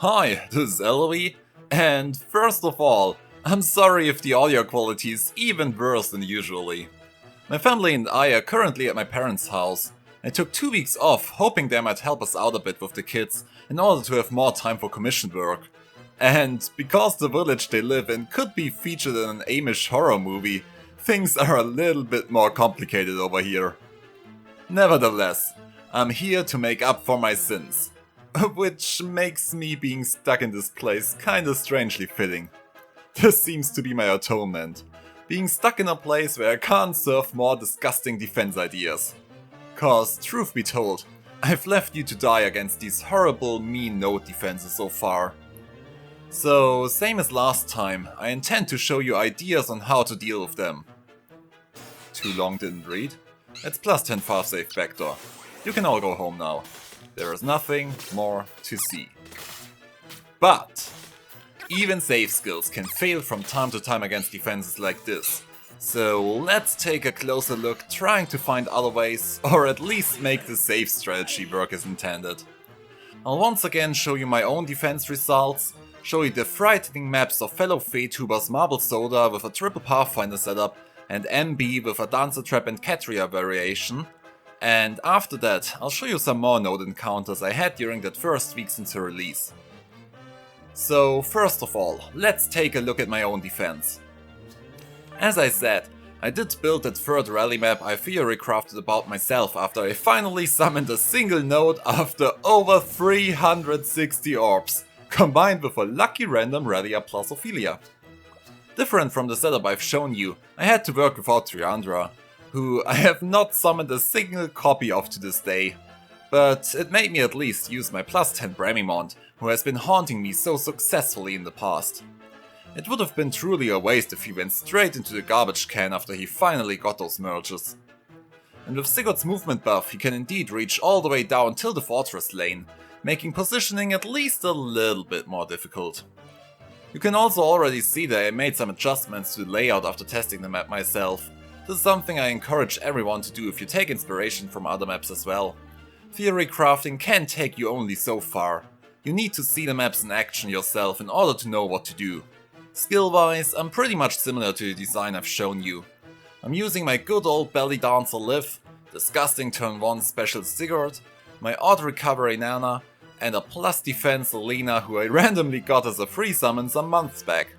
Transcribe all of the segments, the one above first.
Hi, this is Ellery, and first of all, I'm sorry if the audio quality is even worse than usually. My family and I are currently at my parents' house. I took 2 weeks off, hoping they might help us out a bit with the kids, in order to have more time for commission work. And because the village they live in could be featured in an Amish horror movie, things are a little bit more complicated over here. Nevertheless, I'm here to make up for my sins. Which makes me being stuck in this place kinda strangely fitting. This seems to be my atonement. Being stuck in a place where I can't serve more disgusting defense ideas. Cause, truth be told, I've left you to die against these horrible, mean node defenses so far. So, same as last time, I intend to show you ideas on how to deal with them. Too long didn't read? It's plus 10 far safe vector. You can all go home now. There is nothing more to see. But even safe skills can fail from time to time against defenses like this. So let's take a closer look, trying to find other ways, or at least make the safe strategy work as intended. I'll once again show you my own defense results, show you the frightening maps of fellow Feytuber's Marble Soda with a triple Pathfinder setup, and MB with a Dancer Trap and Catria variation. And after that, I'll show you some more node encounters I had during that first week since the release. So first of all, let's take a look at my own defense. As I said, I did build that third rally map I theory crafted about myself after I finally summoned a single node after over 360 orbs, combined with a lucky random Radia plus Ophelia. Different from the setup I've shown you, I had to work without Triandra, who I have not summoned a single copy of to this day. But it made me at least use my plus 10 Bramimond, who has been haunting me so successfully in the past. It would have been truly a waste if he went straight into the garbage can after he finally got those merges. And with Sigurd's movement buff, he can indeed reach all the way down till the fortress lane, making positioning at least a little bit more difficult. You can also already see that I made some adjustments to the layout after testing the map myself. This is something I encourage everyone to do if you take inspiration from other maps as well. Theory crafting can take you only so far. You need to see the maps in action yourself in order to know what to do. Skill-wise, I'm pretty much similar to the design I've shown you. I'm using my good old belly dancer Liv, disgusting turn 1 special Sigurd, my odd recovery Nana, and a plus defense Alina who I randomly got as a free summon some months back.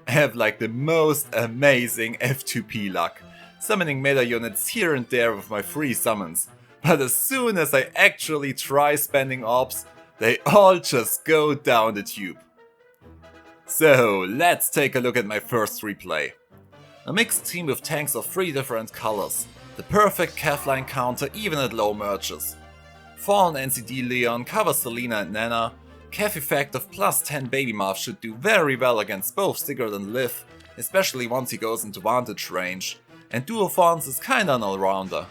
I have like the most amazing F2P luck, summoning meta units here and there with my free summons, but as soon as I actually try spending orbs, they all just go down the tube. So let's take a look at my first replay. A mixed team with tanks of 3 different colors, the perfect Kefline counter even at low merges. Fallen NCD Leon covers Selena and Nana. Kef effect of plus 10 Baby Marth should do very well against both Sigurd and Liv, especially once he goes into vantage range, and Duophons is kinda an all-rounder.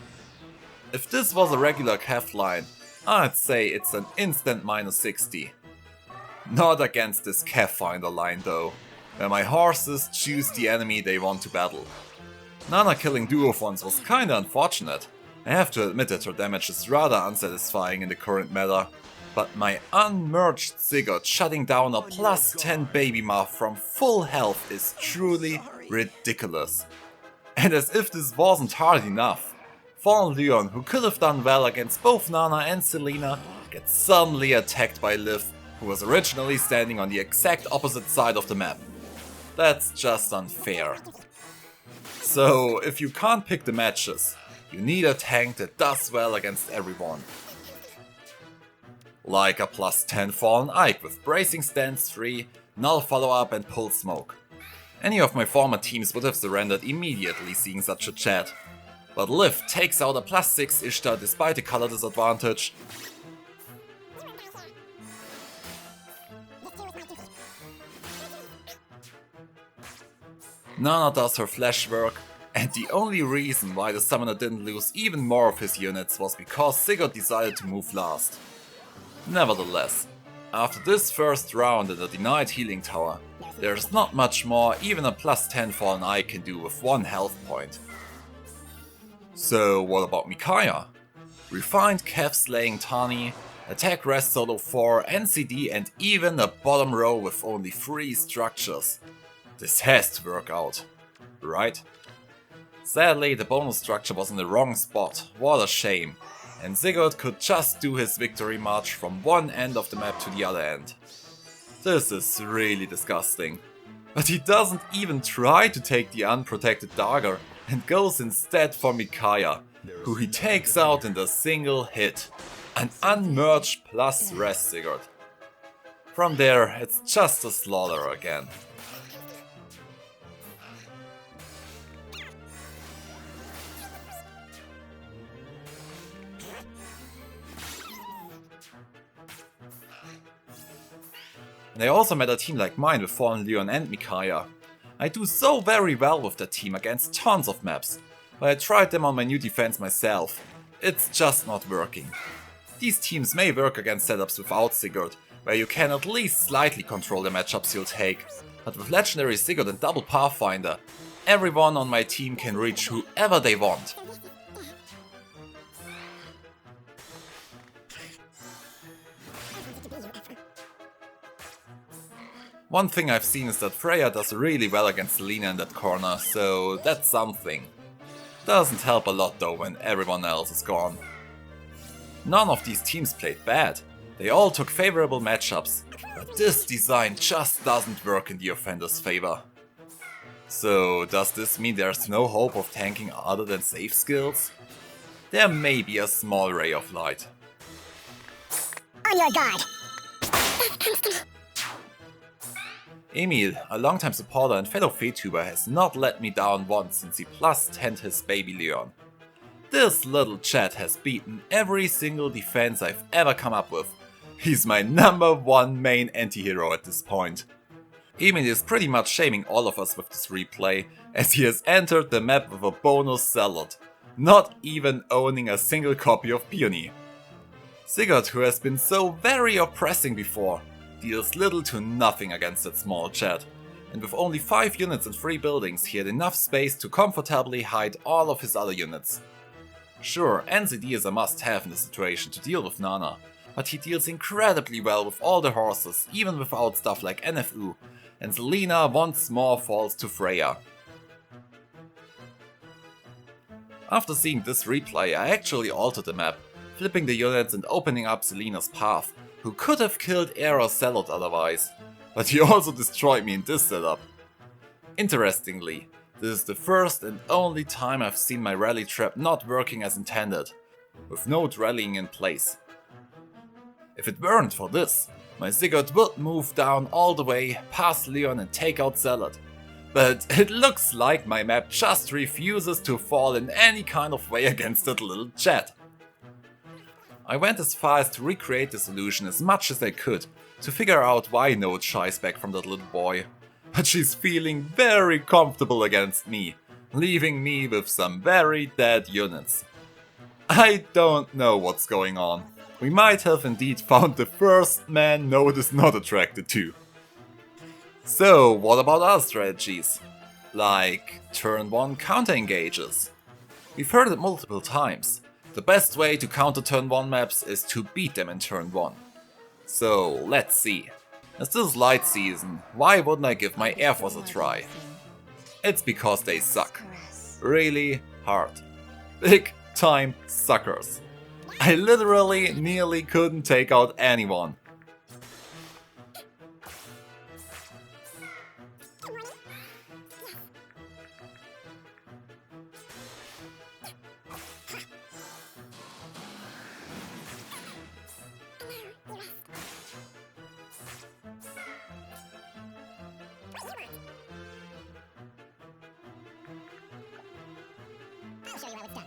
If this was a regular Kef line, I'd say it's an instant minus 60. Not against this Kef Finder line though, where my horses choose the enemy they want to battle. Nana killing Duophons was kinda unfortunate. I have to admit that her damage is rather unsatisfying in the current meta. But my unmerged Sigurd shutting down a plus 10 Baby Marth from full health is truly ridiculous. And as if this wasn't hard enough, Fallen Leon, who could have done well against both Nana and Selena, gets suddenly attacked by Liv, who was originally standing on the exact opposite side of the map. That's just unfair. So if you can't pick the matches, you need a tank that does well against everyone. Like a plus 10 Fallen Ike with Bracing Stance 3, Null Follow-Up and Pull Smoke. Any of my former teams would have surrendered immediately seeing such a chat. But Liv takes out a plus 6 Ishtar despite the color disadvantage. Nana does her flash work, and the only reason why the summoner didn't lose even more of his units was because Sigurd decided to move last. Nevertheless, after this first round in the denied healing tower, there's not much more even a plus 10 Fallen Ike can do with 1 health point. So what about Micaiah? Refined Kef slaying Tani, Attack Rest Solo 4, NCD and even a bottom row with only 3 structures. This has to work out, right? Sadly, the bonus structure was in the wrong spot, what a shame, and Sigurd could just do his victory march from one end of the map to the other end. This is really disgusting. But he doesn't even try to take the unprotected dagger and goes instead for Micaiah, who he takes out in a single hit. An unmerged plus rest Sigurd. From there, it's just a slaughter again. And I also met a team like mine with Fallen Leon and Micaiah. I do so very well with that team against tons of maps, but I tried them on my new defense myself. It's just not working. These teams may work against setups without Sigurd, where you can at least slightly control the matchups you'll take, but with Legendary Sigurd and Double Pathfinder, everyone on my team can reach whoever they want. One thing I've seen is that Freya does really well against Selena in that corner, so that's something. Doesn't help a lot though when everyone else is gone. None of these teams played bad, they all took favorable matchups, but this design just doesn't work in the offender's favor. So does this mean there's no hope of tanking other than safe skills? There may be a small ray of light. On your guard! Emil, a longtime supporter and fellow VTuber, has not let me down once since he +10'd his baby Leon. This little chat has beaten every single defense I've ever come up with. He's my #1 main anti-hero at this point. Emil is pretty much shaming all of us with this replay, as he has entered the map with a bonus Zealot, not even owning a single copy of Peony. Sigurd, who has been so very oppressing before, deals little to nothing against that small chat, and with only 5 units and 3 buildings he had enough space to comfortably hide all of his other units. Sure, NCD is a must-have in this situation to deal with Nana, but he deals incredibly well with all the horses, even without stuff like NFU, and Selena once more falls to Freya. After seeing this replay, I actually altered the map, flipping the units and opening up Selena's path, who could have killed Air or Zealot otherwise, but he also destroyed me in this setup. Interestingly, this is the first and only time I've seen my rally trap not working as intended, with no rallying in place. If it weren't for this, my Sigurd would move down all the way, past Leon and take out Zealot. But it looks like my map just refuses to fall in any kind of way against that little chat. I went as far as to recreate the solution as much as I could, to figure out why Node shies back from that little boy. But she's feeling very comfortable against me, leaving me with some very dead units. I don't know what's going on. We might have indeed found the first man Node is not attracted to. So what about other strategies? Like turn 1 counter engages. We've heard it multiple times. The best way to counter turn 1 maps is to beat them in turn 1. So let's see. As this is light season, why wouldn't I give my Air Force a try? It's because they suck. Really hard. Big time suckers. I literally nearly couldn't take out anyone. I'll show you how it's done.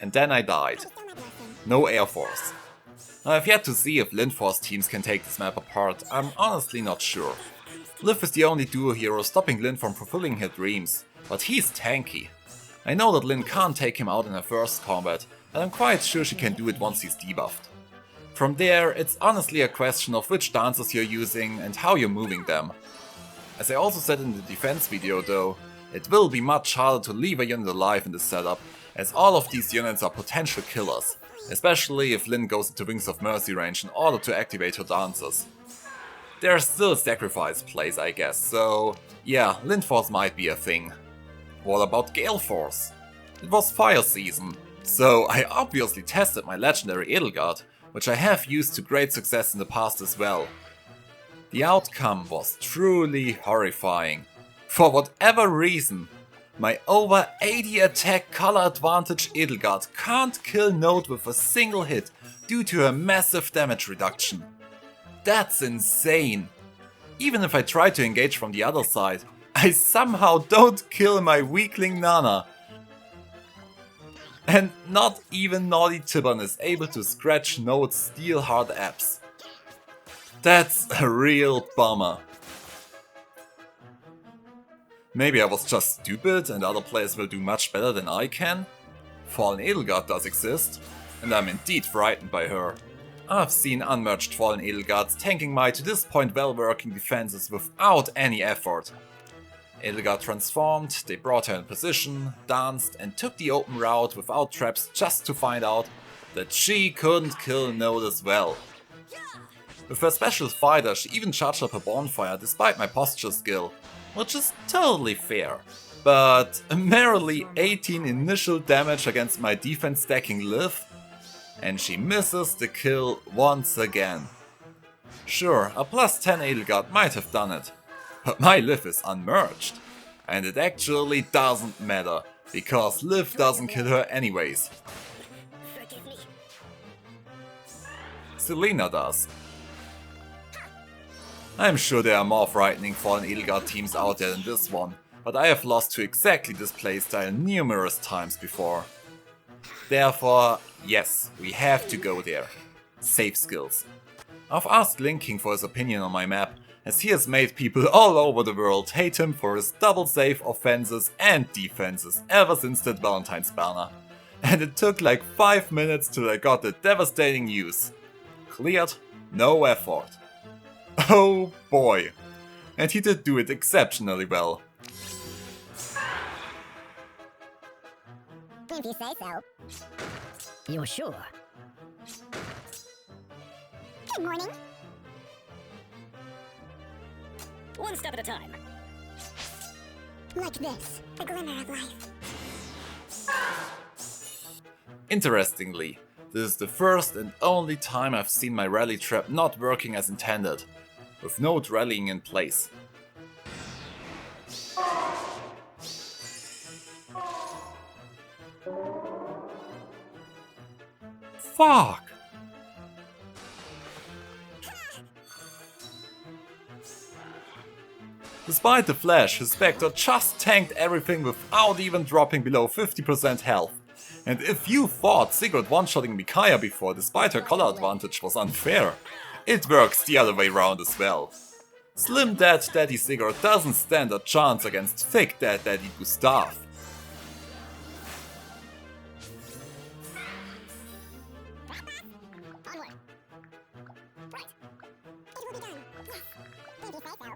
And then I died. No Air Force. I've yet to see if Lindforce teams can take this map apart, I'm honestly not sure. Liv is the only duo hero stopping Lyn from fulfilling her dreams, but he's tanky. I know that Lyn can't take him out in her first combat, and I'm quite sure she can do it once he's debuffed. From there, it's honestly a question of which dancers you're using and how you're moving them. As I also said in the defense video though, it will be much harder to leave a unit alive in this setup, as all of these units are potential killers, especially if Lyn goes into Wings of Mercy range in order to activate her dancers. There's still sacrifice plays, I guess, so yeah, Lyn Force might be a thing. What about Gale Force? It was fire season, so I obviously tested my legendary Edelgard, which I have used to great success in the past as well. The outcome was truly horrifying. For whatever reason, my over 80 attack color advantage Edelgard can't kill Node with a single hit due to her massive damage reduction. That's insane. Even if I try to engage from the other side, I somehow don't kill my weakling Nana. And not even Naughty Tibbon is able to scratch Node's steel hard abs. That's a real bummer. Maybe I was just stupid and other players will do much better than I can? Fallen Edelgard does exist, and I'm indeed frightened by her. I've seen unmerged Fallen Edelgards tanking my to this point well working defenses without any effort. Edelgard transformed, they brought her in position, danced and took the open route without traps just to find out that she couldn't kill Node as well. With her special fighter she even charged up her bonfire despite my posture skill, which is totally fair. But merely 18 initial damage against my defense stacking Liv, and she misses the kill once again. Sure, a plus 10 Edelgard might have done it, but my Liv is unmerged. And it actually doesn't matter, because Liv doesn't kill her anyways. Forgive me. Selena does. I'm sure there are more frightening Fallen Edelgard teams out there than this one, but I have lost to exactly this playstyle numerous times before. Therefore, yes, we have to go there. Save skills. I've asked Link King for his opinion on my map, as he has made people all over the world hate him for his double save offenses and defenses ever since that Valentine's banner. And it took like 5 minutes till I got the devastating news. Cleared, no effort. Oh boy. And he did do it exceptionally well. If you say so. You're sure? Good morning. One step at a time. Like this, a glimmer of life. Interestingly, this is the first and only time I've seen my rally trap not working as intended, with Node rallying in place. Fuck! Despite the flash, his Spectre just tanked everything without even dropping below 50% health. And if you thought Sigurd one-shotting Micaiah before despite her color advantage was unfair, it works the other way round as well. Slim Dead Daddy Sigurd doesn't stand a chance against Thick Dead Daddy Gustav. Onward. Right. It will be done. Yes. If you say so.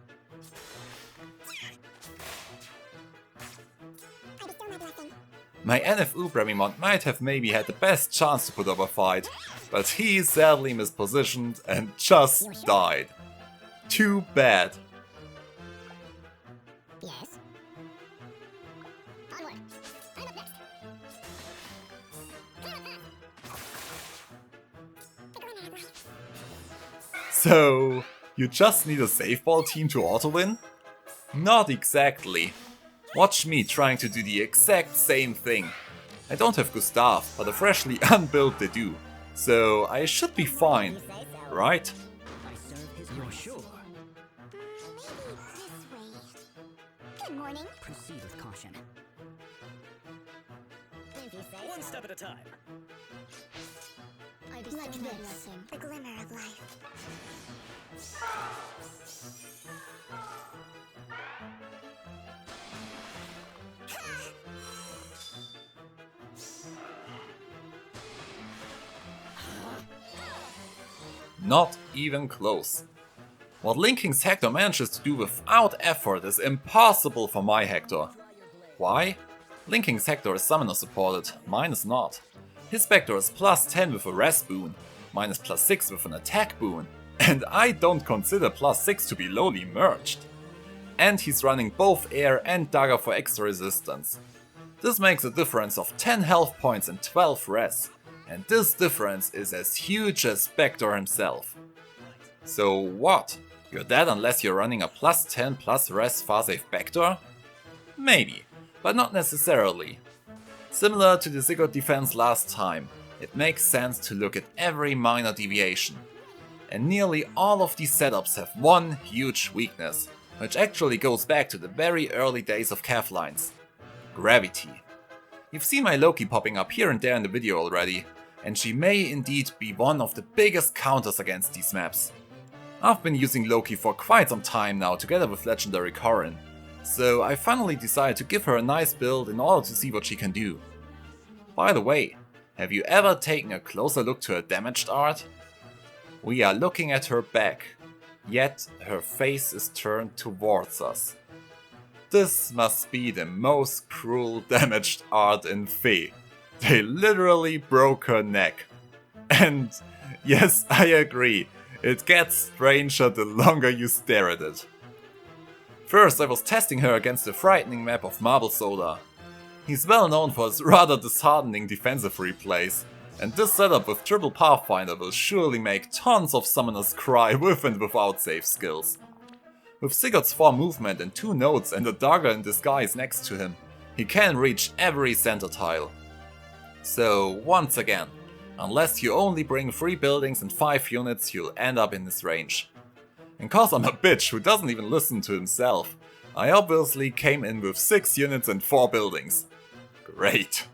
I bestow my blessing. My NFU Bremimont might have maybe had the best chance to put up a fight, but he sadly mispositioned and just died. Too bad. Yes. Onward. I'm up next. Come on, the glimmer of life. So, you just need a save ball team to auto-win? Not exactly. Watch me trying to do the exact same thing. I don't have Gustav, but a freshly unbuilt Dedu, so I should be fine, right? I serve his You're sure? Maybe this way. Good morning. Proceed with caution. If you say One so. step at a time. I bestow my blessing. A glimmer of life. Not even close. What Linking's Hector manages to do without effort is impossible for my Hector. Why? Linking's Hector is summoner supported, mine is not. His Vector is plus 10 with a rest boon, mine is plus 6 with an attack boon, and I don't consider plus 6 to be lowly merged. And he's running both air and dagger for extra resistance. This makes a difference of 10 health points and 12 res, and this difference is as huge as Vector himself. So what? You're dead unless you're running a plus 10 plus res far-safe Vector? Maybe, but not necessarily. Similar to the Sigurd defense last time, it makes sense to look at every minor deviation. And nearly all of these setups have one huge weakness, which actually goes back to the very early days of Kevlines: gravity. You've seen my Loki popping up here and there in the video already, and she may indeed be one of the biggest counters against these maps. I've been using Loki for quite some time now together with legendary Corrin, so I finally decided to give her a nice build in order to see what she can do. By the way, have you ever taken a closer look to her damaged art? We are looking at her back, yet her face is turned towards us. This must be the most cruel damaged art in Fe. They literally broke her neck. And yes, I agree, it gets stranger the longer you stare at it. First, I was testing her against the frightening map of Marble Soda. He's well known for his rather disheartening defensive replays, and this setup with triple Pathfinder will surely make tons of summoners cry with and without safe skills. With Sigurd's 4 movement and 2 nodes and a dagger in disguise next to him, he can reach every center tile. So once again, unless you only bring 3 buildings and 5 units, you'll end up in his range. And cause I'm a bitch who doesn't even listen to himself, I obviously came in with 6 units and 4 buildings. Great.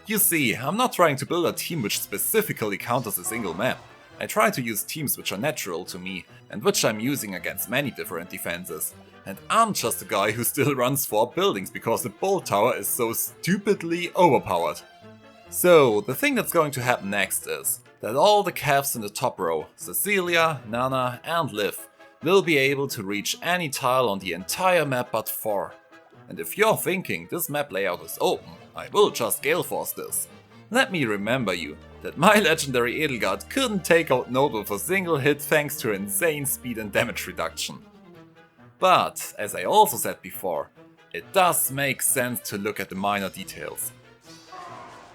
You see, I'm not trying to build a team which specifically counters a single map. I try to use teams which are natural to me, and which I'm using against many different defenses. And I'm just a guy who still runs 4 buildings because the Bolt Tower is so stupidly overpowered. So, the thing that's going to happen next is that all the Cavs in the top row, Cecilia, Nana and Liv, will be able to reach any tile on the entire map but 4. And if you're thinking this map layout is open, I will just Gale Force this. Let me remember you that my legendary Edelgard couldn't take out Node with a single hit thanks to her insane speed and damage reduction. But, as I also said before, it does make sense to look at the minor details.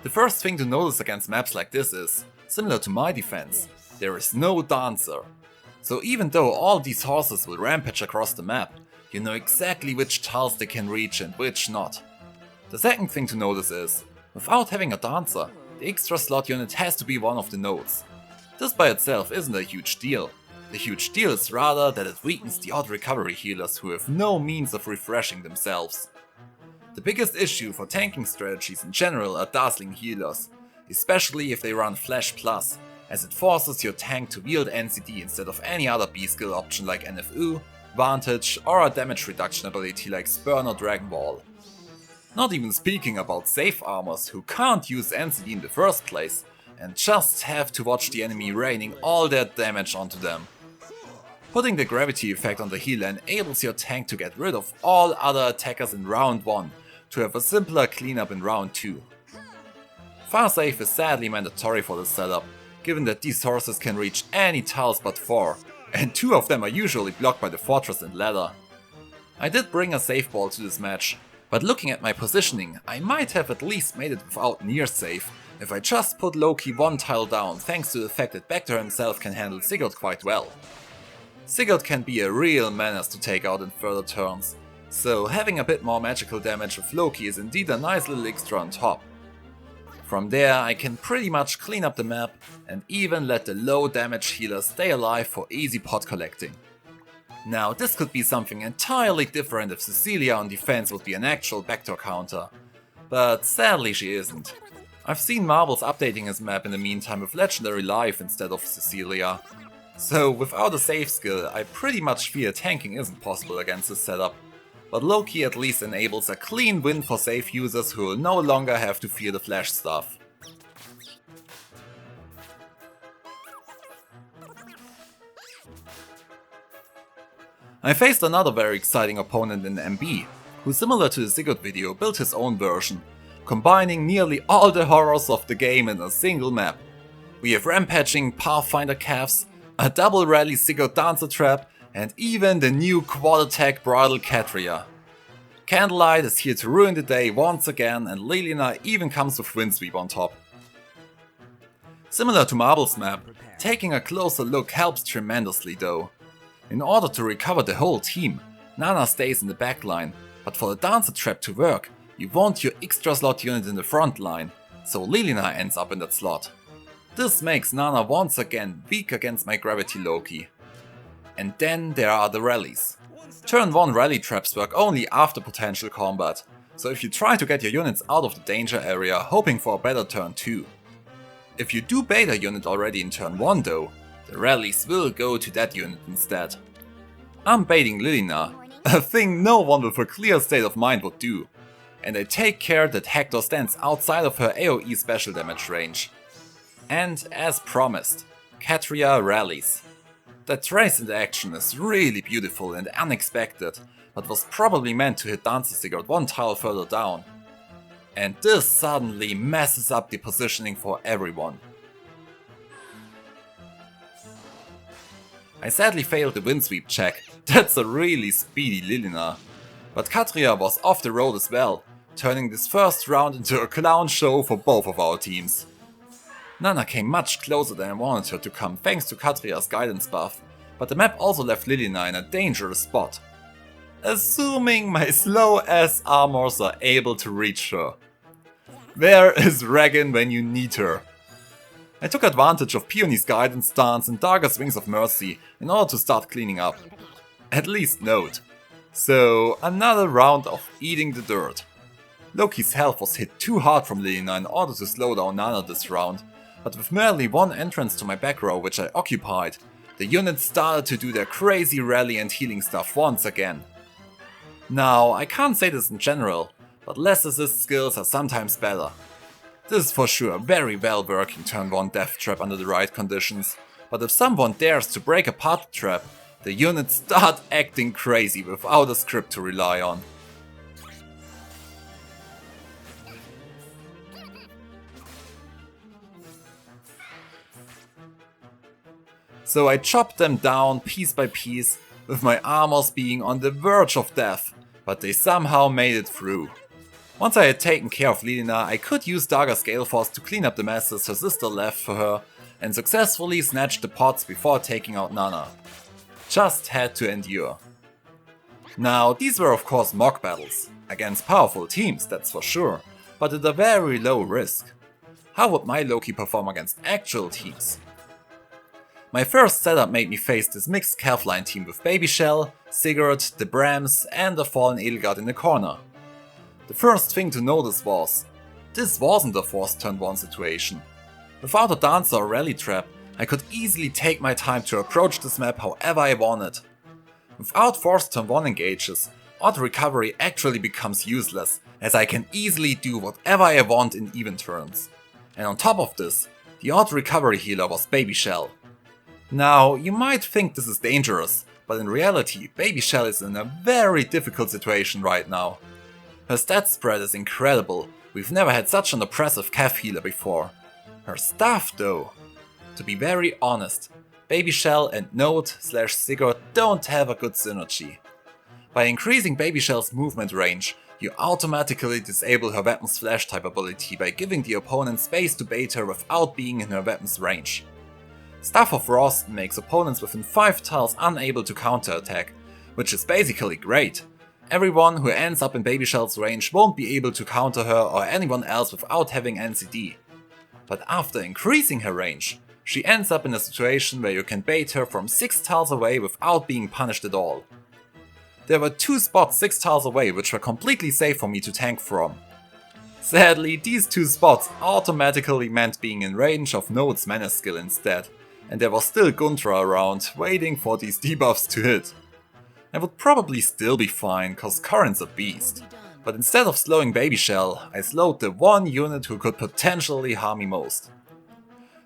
The first thing to notice against maps like this is, similar to my defense, there is no Dancer. So even though all these horses will rampage across the map, you know exactly which tiles they can reach and which not. The second thing to notice is, without having a Dancer, the extra slot unit has to be one of the nodes. This by itself isn't a huge deal. The huge deal is rather that it weakens the odd recovery healers who have no means of refreshing themselves. The biggest issue for tanking strategies in general are dazzling healers, especially if they run Flash Plus, as it forces your tank to wield NCD instead of any other B-skill option like NFU, Vantage or a damage reduction ability like Spurn or Dragon Ball. Not even speaking about safe armors who can't use NCD in the first place and just have to watch the enemy raining all their damage onto them. Putting the gravity effect on the healer enables your tank to get rid of all other attackers in round 1 to have a simpler cleanup in round 2. Farsafe is sadly mandatory for this setup, given that these horses can reach any tiles but 4, and 2 of them are usually blocked by the fortress and ladder. I did bring a safe ball to this match, but looking at my positioning, I might have at least made it without near safe if I just put Loki 1 tile down thanks to the fact that Vector himself can handle Sigurd quite well. Sigurd can be a real menace to take out in further turns, so having a bit more magical damage with Loki is indeed a nice little extra on top. From there I can pretty much clean up the map and even let the low damage healer stay alive for easy pot collecting. Now this could be something entirely different if Cecilia on defense would be an actual Vector counter, but sadly she isn't. I've seen Marbles updating his map in the meantime with Legendary Life instead of Cecilia, So without a save skill, I pretty much fear tanking isn't possible against this setup, but Loki at least enables a clean win for save users who will no longer have to fear the flash stuff. I faced another very exciting opponent in MB, who similar to the Sigurd video built his own version, combining nearly all the horrors of the game in a single map. We have rampaging Pathfinder calves, a double rally Sigurd Dancer Trap, and even the new quad attack bridal Katria. Candlelight is here to ruin the day once again, and Lilina even comes with Windsweep on top. Similar to Marble's map, taking a closer look helps tremendously though. In order to recover the whole team, Nana stays in the back line, but for the Dancer Trap to work, you want your extra slot unit in the front line, so Lilina ends up in that slot. This makes Nana once again weak against my Gravity Loki. And then there are the rallies. Turn 1 rally traps work only after potential combat, so if you try to get your units out of the danger area hoping for a better turn 2. If you do bait a unit already in turn 1 though, the rallies will go to that unit instead. I'm baiting Lilina, a thing no one with a clear state of mind would do, and I take care that Hector stands outside of her AoE special damage range. And as promised, Katria rallies. That trace into action is really beautiful and unexpected, but was probably meant to hit Dancer Sigurd one tile further down. And this suddenly messes up the positioning for everyone. I sadly failed the Windsweep check, that's a really speedy Lilina. But Katria was off the road as well, turning this first round into a clown show for both of our teams. Nana came much closer than I wanted her to come thanks to Katria's guidance buff, but the map also left Lilina in a dangerous spot. Assuming my slow ass armors are able to reach her. Where is Regin when you need her? I took advantage of Peony's guidance stance and Darga's Wings of Mercy in order to start cleaning up. At least note. So another round of eating the dirt. Loki's health was hit too hard from Lilina in order to slow down Nana this round, but with merely one entrance to my back row which I occupied, the units started to do their crazy rally and healing stuff once again. Now, I can't say this in general, but less assist skills are sometimes better. This is for sure a very well working turn 1 death trap under the right conditions, but if someone dares to break apart the trap, the units start acting crazy without a script to rely on. So I chopped them down piece by piece, with my armors being on the verge of death, but they somehow made it through. Once I had taken care of Lilina, I could use Darga's Gale Force to clean up the messes her sister left for her, and successfully snatch the pots before taking out Nana. Just had to endure. Now, these were of course mock battles, against powerful teams, that's for sure, but at a very low risk. How would my Loki perform against actual teams? My first setup made me face this mixed Calfline team with Baby Shell, Sigurd, the Brams, and a fallen Edelgard in the corner. The first thing to notice was, this wasn't a forced turn 1 situation. Without a Dancer or Rally Trap, I could easily take my time to approach this map however I wanted. Without forced turn 1 engages, auto recovery actually becomes useless, as I can easily do whatever I want in even turns. And on top of this, the auto recovery healer was Baby Shell. Now, you might think this is dangerous, but in reality, Baby Shell is in a very difficult situation right now. Her stat spread is incredible, we've never had such an oppressive Cav healer before. Her staff though. To be very honest, Baby Shell and Node/Sigurd don't have a good synergy. By increasing Baby Shell's movement range, you automatically disable her weapon's flash type ability by giving the opponent space to bait her without being in her weapon's range. Staff of Frost makes opponents within 5 tiles unable to counterattack, which is basically great. Everyone who ends up in Baby Shell's range won't be able to counter her or anyone else without having NCD. But after increasing her range, she ends up in a situation where you can bait her from 6 tiles away without being punished at all. There were 2 spots 6 tiles away which were completely safe for me to tank from. Sadly, these 2 spots automatically meant being in range of Node's mana skill instead, and there was still Guntra around, waiting for these debuffs to hit. I would probably still be fine, cause Corrin's a beast. But instead of slowing Baby Shell, I slowed the one unit who could potentially harm me most.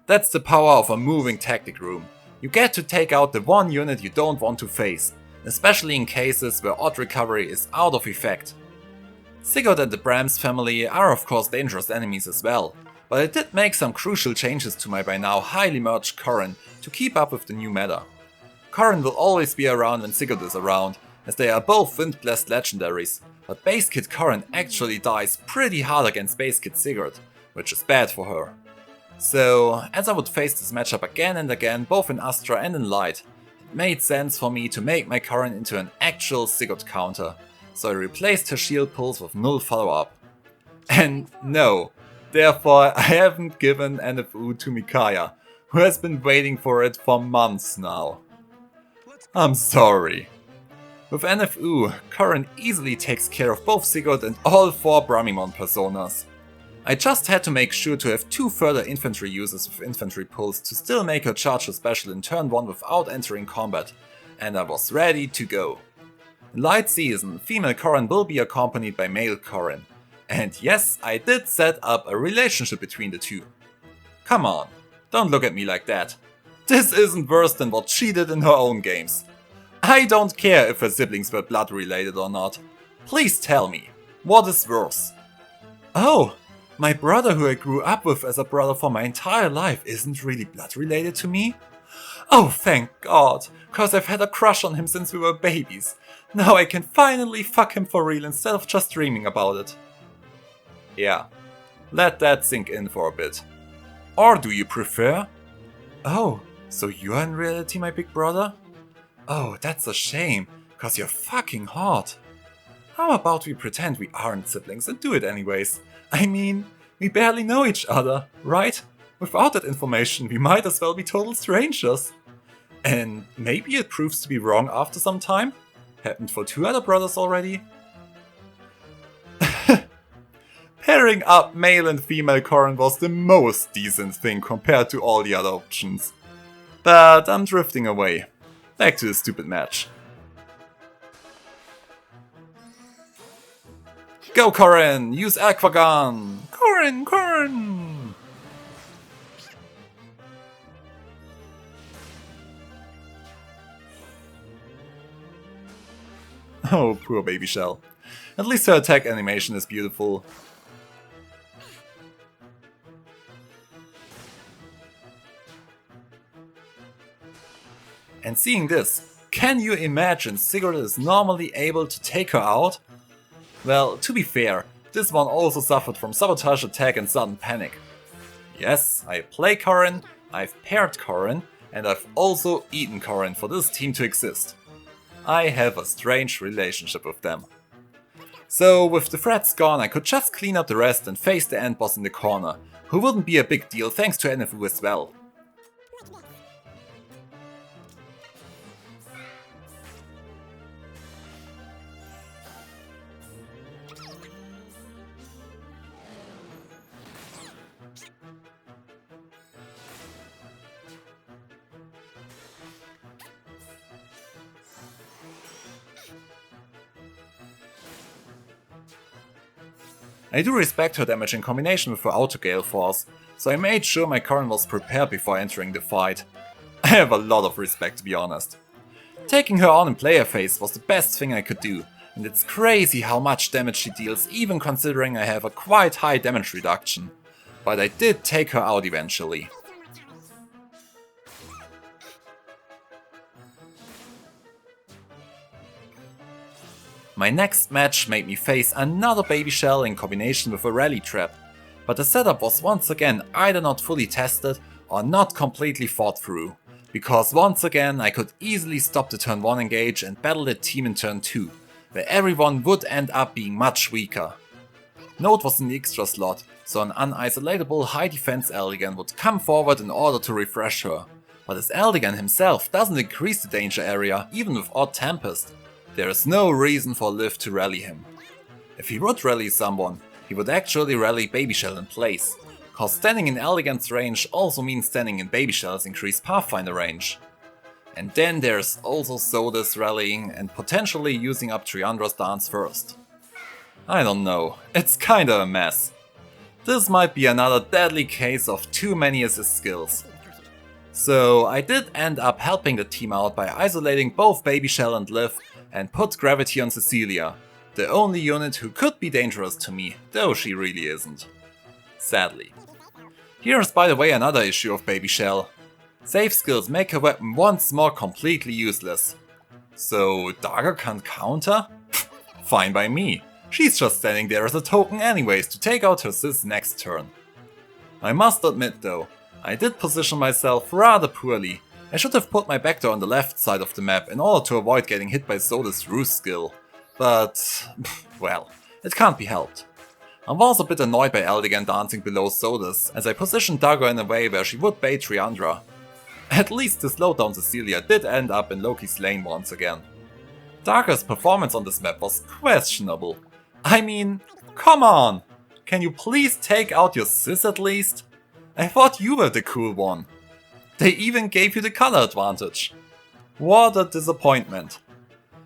That's the power of a moving tactic room. You get to take out the one unit you don't want to face, especially in cases where odd recovery is out of effect. Sigurd and the Brahms family are of course dangerous enemies as well, but I did make some crucial changes to my by now highly merged Corrin to keep up with the new meta. Corrin will always be around when Sigurd is around, as they are both wind-blessed legendaries, but Base Kit Corrin actually dies pretty hard against Base Kit Sigurd, which is bad for her. So, as I would face this matchup again and again both in Astra and in Light, it made sense for me to make my Corrin into an actual Sigurd counter, so I replaced her shield pulls with null follow-up. And no, therefore I haven't given NFU to Micaiah, who has been waiting for it for months now. I'm sorry. With NFU, Corrin easily takes care of both Sigurd and all 4 Bramimon personas. I just had to make sure to have 2 further infantry users with infantry pulls to still make her charge her special in turn 1 without entering combat, and I was ready to go. In Light Season, female Corrin will be accompanied by male Corrin. And yes, I did set up a relationship between the two. Come on, don't look at me like that. This isn't worse than what she did in her own games. I don't care if her siblings were blood related or not. Please tell me, what is worse? Oh, my brother who I grew up with as a brother for my entire life isn't really blood related to me? Oh, thank God, cause I've had a crush on him since we were babies. Now I can finally fuck him for real instead of just dreaming about it. Yeah, let that sink in for a bit. Or do you prefer? Oh, so you are in reality my big brother? Oh, that's a shame, cause you're fucking hot. How about we pretend we aren't siblings and do it anyways? I mean, we barely know each other, right? Without that information, we might as well be total strangers. And maybe it proves to be wrong after some time? Happened for 2 other brothers already. Pairing up male and female Corrin was the most decent thing compared to all the other options. But I'm drifting away. Back to the stupid match. Go Corrin! Use Aqua Gun! Corrin! Oh, poor Baby Shell. At least her attack animation is beautiful. And seeing this, can you imagine Sigurd is normally able to take her out? Well, to be fair, this one also suffered from Sabotage Attack and Sudden Panic. Yes, I play Corrin, I've paired Corrin, and I've also eaten Corrin for this team to exist. I have a strange relationship with them. So with the threats gone, I could just clean up the rest and face the end boss in the corner, who wouldn't be a big deal thanks to NFU as well. I do respect her damage in combination with her Auto Gale Force, so I made sure my Corrin was prepared before entering the fight. I have a lot of respect, to be honest. Taking her on in player phase was the best thing I could do, and it's crazy how much damage she deals even considering I have a quite high damage reduction. But I did take her out eventually. My next match made me face another Baby Shell in combination with a Rally Trap, but the setup was once again either not fully tested or not completely thought through, because once again I could easily stop the turn 1 engage and battle the team in turn 2, where everyone would end up being much weaker. Note was in the extra slot, so an unisolatable high defense Eldigan would come forward in order to refresh her, but as Eldigan himself doesn't increase the danger area even with Odd Tempest, there is no reason for Liv to rally him. If he would rally someone, he would actually rally Baby Shell in place, cause standing in Elegant's range also means standing in Baby Shell's increased Pathfinder range. And then there's also Soda's rallying and potentially using up Triandra's dance first. I don't know, it's kinda a mess. This might be another deadly case of too many assist skills. So I did end up helping the team out by isolating both Baby Shell and Liv and put Gravity on Cecilia, the only unit who could be dangerous to me, though she really isn't. Sadly. Here's by the way another issue of Baby Shell. Save skills make her weapon once more completely useless. So Dagger can't counter? Fine by me. She's just standing there as a token anyways to take out her sis next turn. I must admit though, I did position myself rather poorly. I should have put my backdoor on the left side of the map in order to avoid getting hit by Soda's roost skill. But, well, it can't be helped. I was a bit annoyed by Eldigan dancing below Soda's as I positioned Dagger in a way where she would bait Triandra. At least the slowdown Cecilia did end up in Loki's lane once again. Dagger's performance on this map was questionable. I mean, come on! Can you please take out your sis at least? I thought you were the cool one. They even gave you the color advantage. What a disappointment.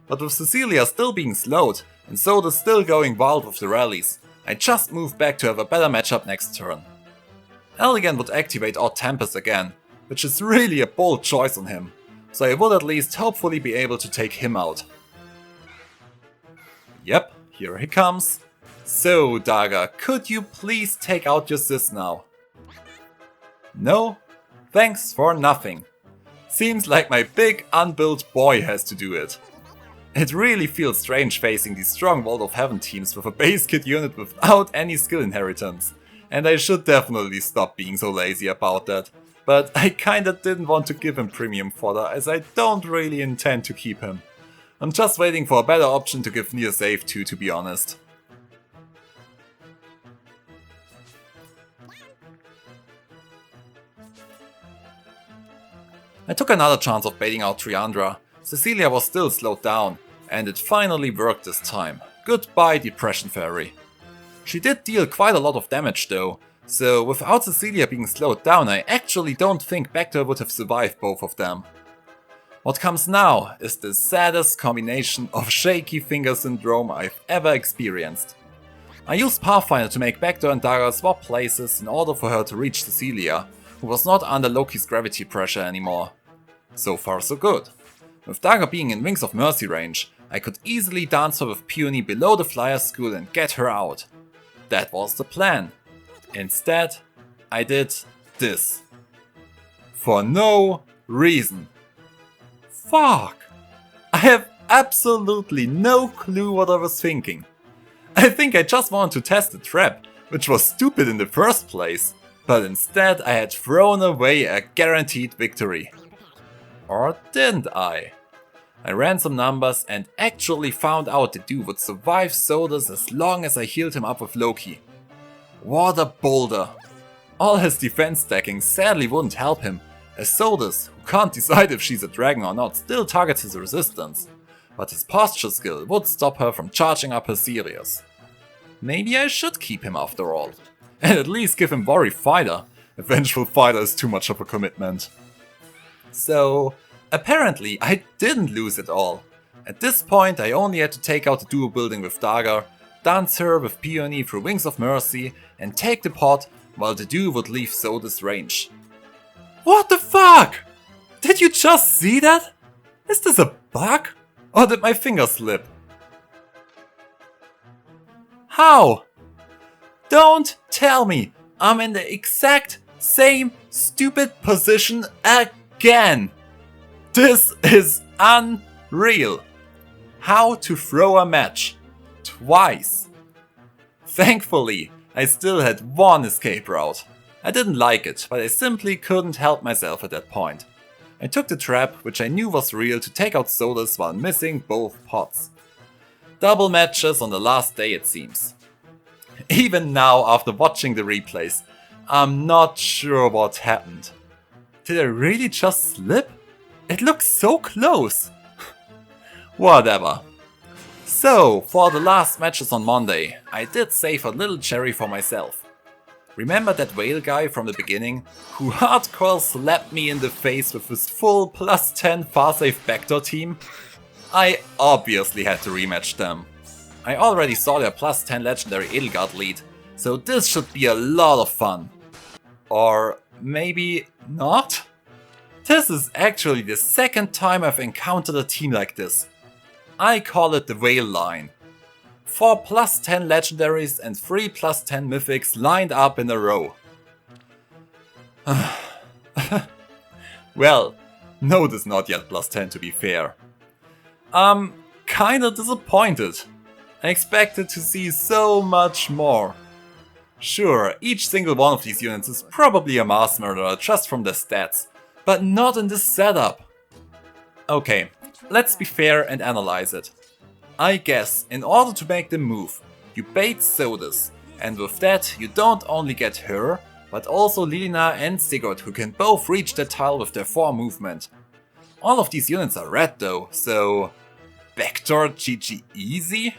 But with Cecilia still being slowed and Soda still going wild with the rallies, I just moved back to have a better matchup next turn. Eldigan would activate Odd Tempest again, which is really a bold choice on him, so I would at least hopefully be able to take him out. Yep, here he comes. So Dagger, could you please take out your sis now? No? Thanks for nothing. Seems like my big unbuilt boy has to do it. It really feels strange facing these strong Vault of Heaven teams with a base kit unit without any skill inheritance, and I should definitely stop being so lazy about that. But I kinda didn't want to give him premium fodder as I don't really intend to keep him. I'm just waiting for a better option to give near save to be honest. I took another chance of baiting out Triandra. Cecilia was still slowed down, and it finally worked this time. Goodbye Depression Fairy. She did deal quite a lot of damage though, so without Cecilia being slowed down I actually don't think Bacter would have survived both of them. What comes now is the saddest combination of shaky finger syndrome I've ever experienced. I used Pathfinder to make Bacter and Dagger swap places in order for her to reach Cecilia, who was not under Loki's gravity pressure anymore. So far so good. With Dagger being in Wings of Mercy range, I could easily dance her with Peony below the Flyer School and get her out. That was the plan. Instead, I did this. For no reason. Fuck! I have absolutely no clue what I was thinking. I think I just wanted to test the trap, which was stupid in the first place, but instead I had thrown away a guaranteed victory. Or didn't I? I ran some numbers and actually found out the dude would survive Sodas as long as I healed him up with Loki. What a boulder! All his defense stacking sadly wouldn't help him, as Sodas, who can't decide if she's a dragon or not, still targets his resistance, but his posture skill would stop her from charging up her Sirius. Maybe I should keep him after all, and at least give him Worry Fighter. A Vengeful Fighter is too much of a commitment. So, apparently I didn't lose at all. At this point I only had to take out the duo building with Dagger, dance her with Peony through Wings of Mercy, and take the pot while the duo would leave Soda's range. What the fuck? Did you just see that? Is this a bug? Or did my finger slip? How? Don't tell me I'm in the exact same stupid position again. This is unreal. How to throw a match? Twice. Thankfully, I still had one escape route. I didn't like it, but I simply couldn't help myself at that point. I took the trap, which I knew was real, to take out Sodas while missing both pots. Double matches on the last day it seems. Even now, after watching the replays, I'm not sure what happened. Did I really just slip? It looks so close. Whatever. So, for the last matches on Monday, I did save a little cherry for myself. Remember that whale guy from the beginning, who hardcore slapped me in the face with his full +10 Farsave backdoor team? I obviously had to rematch them. I already saw their +10 legendary Edelgard lead, so this should be a lot of fun. Or maybe not? This is actually the second time I've encountered a team like this. I call it the whale line. 4 +10 legendaries and 3 +10 mythics lined up in a row. Well, no, this is not yet +10 to be fair. I'm kinda disappointed. I expected to see so much more. Sure, each single one of these units is probably a mass murderer just from their stats, but not in this setup. Okay, let's be fair and analyze it. I guess in order to make the move, you bait Sodus, and with that you don't only get her, but also Lilina and Sigurd, who can both reach that tile with their 4 movement. All of these units are red though, so backdoor GG easy?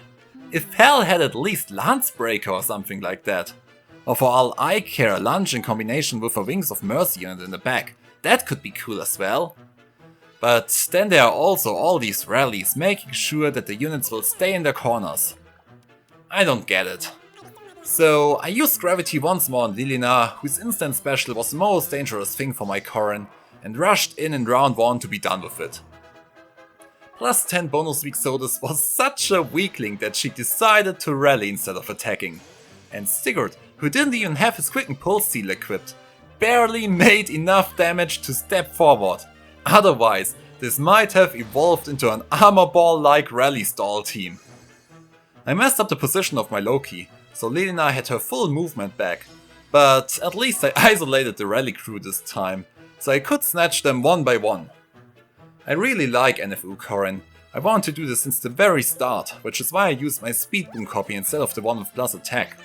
If Hell had at least Lancebreaker or something like that. Or for all I care, Lunge in combination with a Wings of Mercy unit in the back, that could be cool as well. But then there are also all these rallies making sure that the units will stay in their corners. I don't get it. So I used Gravity once more on Lilina, whose instant special was the most dangerous thing for my Corrin, and rushed in round 1 to be done with it. +10 bonus weak Sodus was such a weakling that she decided to rally instead of attacking. And Sigurd, who didn't even have his Quicken Pulse Seal equipped, barely made enough damage to step forward. Otherwise, this might have evolved into an Armor Ball-like rally stall team. I messed up the position of my Loki, so Lilina had her full movement back, but at least I isolated the rally crew this time, so I could snatch them one by one. I really like NFU Corrin. I wanted to do this since the very start, which is why I used my Speed Boom copy instead of the one with plus attack.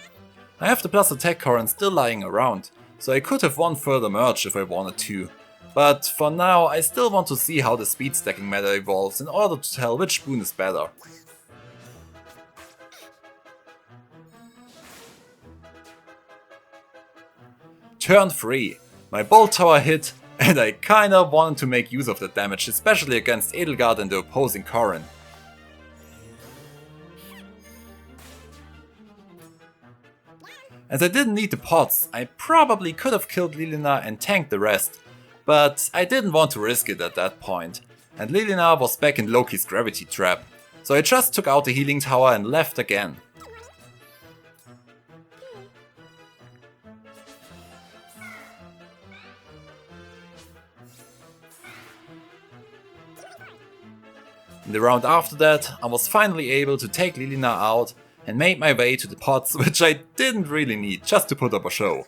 I have the plus attack Corrin still lying around, so I could have won further merge if I wanted to. But for now, I still want to see how the speed stacking meta evolves in order to tell which boon is better. Turn 3. My Bolt Tower hit, and I kinda wanted to make use of that damage, especially against Edelgard and the opposing Corrin. As I didn't need the pots, I probably could have killed Lilina and tanked the rest. But I didn't want to risk it at that point, and Lilina was back in Loki's gravity trap, so I just took out the healing tower and left again. In the round after that, I was finally able to take Lilina out and made my way to the pots, which I didn't really need, just to put up a show.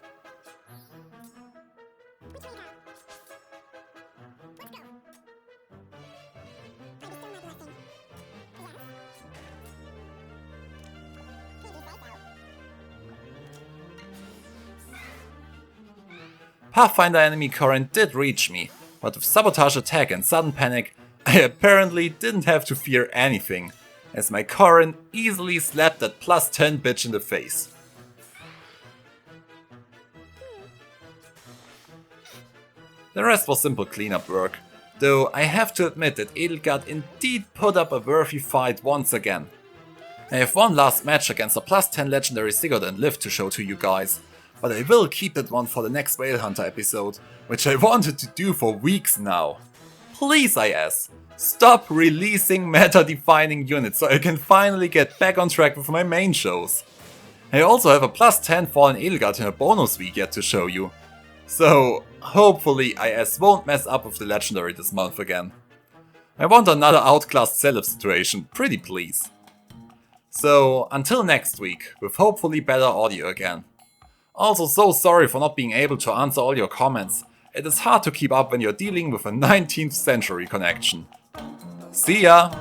Pathfinder enemy Corrin did reach me, but with Sabotage Attack and Sudden Panic, I apparently didn't have to fear anything, as my Corrin easily slapped that +10 bitch in the face. The rest was simple cleanup work, though I have to admit that Edelgard indeed put up a worthy fight once again. I have one last match against a +10 legendary Sigurd and Liv to show to you guys, but I will keep that one for the next Whale Hunter episode, which I wanted to do for weeks now. Please, I ask, stop releasing meta-defining units so I can finally get back on track with my main shows. I also have a +10 Fallen Edelgard in a bonus week yet to show you. So, hopefully IS won't mess up with the legendary this month again. I want another outclassed Celeb situation, pretty please. So, until next week, with hopefully better audio again. Also, so sorry for not being able to answer all your comments. It is hard to keep up when you're dealing with a 19th century connection. See ya!